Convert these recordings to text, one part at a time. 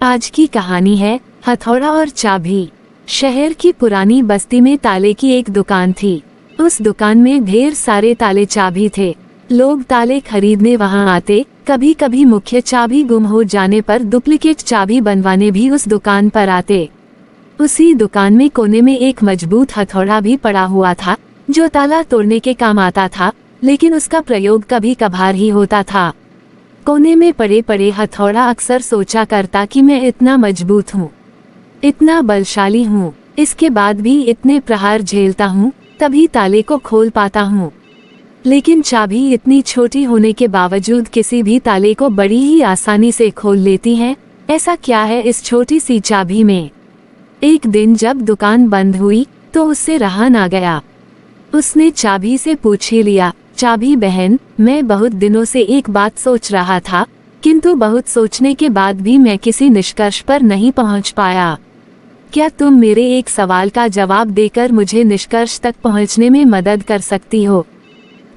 आज की कहानी है हथौड़ा और चाबी। शहर की पुरानी बस्ती में ताले की एक दुकान थी। उस दुकान में ढेर सारे ताले चाबी थे। लोग ताले खरीदने वहां आते। कभी कभी मुख्य चाबी गुम हो जाने पर डुप्लीकेट चाबी बनवाने भी उस दुकान पर आते। उसी दुकान में कोने में एक मजबूत हथौड़ा भी पड़ा हुआ था जो ताला तोड़ने के काम आता था, लेकिन उसका प्रयोग कभी कभार ही होता था। कोने में पड़े पड़े हथौड़ा अक्सर सोचा करता कि मैं इतना मजबूत हूँ, इतना बलशाली हूँ, इसके बाद भी इतने प्रहार झेलता हूँ, तभी ताले को खोल पाता हूँ। लेकिन चाबी इतनी छोटी होने के बावजूद किसी भी ताले को बड़ी ही आसानी से खोल लेती है। ऐसा क्या है इस छोटी सी चाबी में? एक दिन जब दुकान बंद हुई तो उससे रहा ना गया। उसने चाबी से पूछ ही लिया, चाबी बहन, मैं बहुत दिनों से एक बात सोच रहा था, किंतु बहुत सोचने के बाद भी मैं किसी निष्कर्ष पर नहीं पहुंच पाया। क्या तुम मेरे एक सवाल का जवाब देकर मुझे निष्कर्ष तक पहुंचने में मदद कर सकती हो?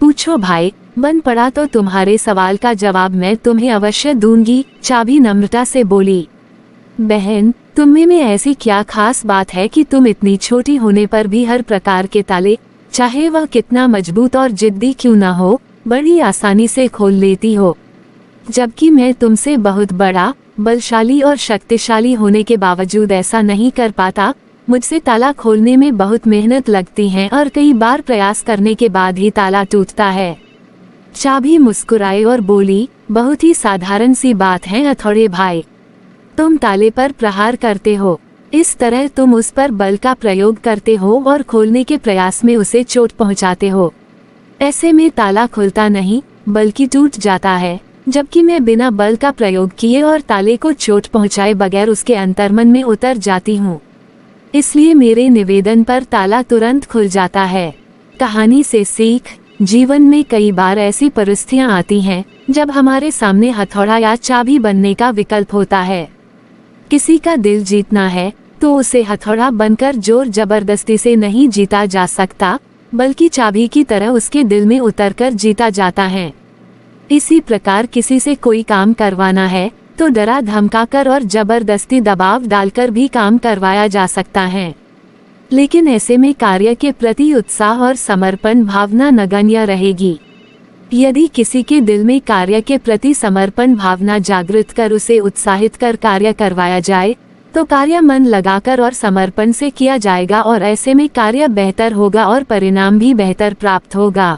पूछो भाई, बन पड़ा तो तुम्हारे सवाल का जवाब मैं तुम्हें अवश्य दूंगी, चाबी नम्रता से बोली। बहन, तुम में ऐसी क्या खास बात है कि तुम इतनी छोटी होने पर भी हर प्रकार के ताले, चाहे वह कितना मजबूत और जिद्दी क्यों न हो, बड़ी आसानी से खोल लेती हो, जबकि मैं तुमसे बहुत बड़ा, बलशाली और शक्तिशाली होने के बावजूद ऐसा नहीं कर पाता। मुझसे ताला खोलने में बहुत मेहनत लगती है और कई बार प्रयास करने के बाद ही ताला टूटता है। चाबी मुस्कुराई और बोली, बहुत ही साधारण सी बात है हथौड़े भाई। तुम ताले पर प्रहार करते हो, इस तरह तुम उस पर बल का प्रयोग करते हो और खोलने के प्रयास में उसे चोट पहुंचाते हो। ऐसे में ताला खुलता नहीं बल्कि टूट जाता है, जबकि मैं बिना बल का प्रयोग किए और ताले को चोट पहुंचाए बगैर उसके अंतर्मन में उतर जाती हूँ। इसलिए मेरे निवेदन पर ताला तुरंत खुल जाता है। कहानी से सीख, जीवन में कई बार ऐसी परिस्थितियाँ आती हैं जब हमारे सामने हथौड़ा या चाबी बनने का विकल्प होता है। किसी का दिल जीतना है तो उसे हथौड़ा बनकर जोर जबरदस्ती से नहीं जीता जा सकता, बल्कि चाबी की तरह उसके दिल में उतरकर जीता जाता है। इसी प्रकार किसी से कोई काम करवाना है तो डरा धमकाकर और जबरदस्ती दबाव डालकर भी काम करवाया जा सकता है, लेकिन ऐसे में कार्य के प्रति उत्साह और समर्पण भावना नगण्य रहेगी। यदि किसी के दिल में कार्य के प्रति समर्पण भावना जागृत कर उसे उत्साहित कर कार्य करवाया जाए तो कार्य मन लगाकर और समर्पण से किया जाएगा और ऐसे में कार्य बेहतर होगा और परिणाम भी बेहतर प्राप्त होगा।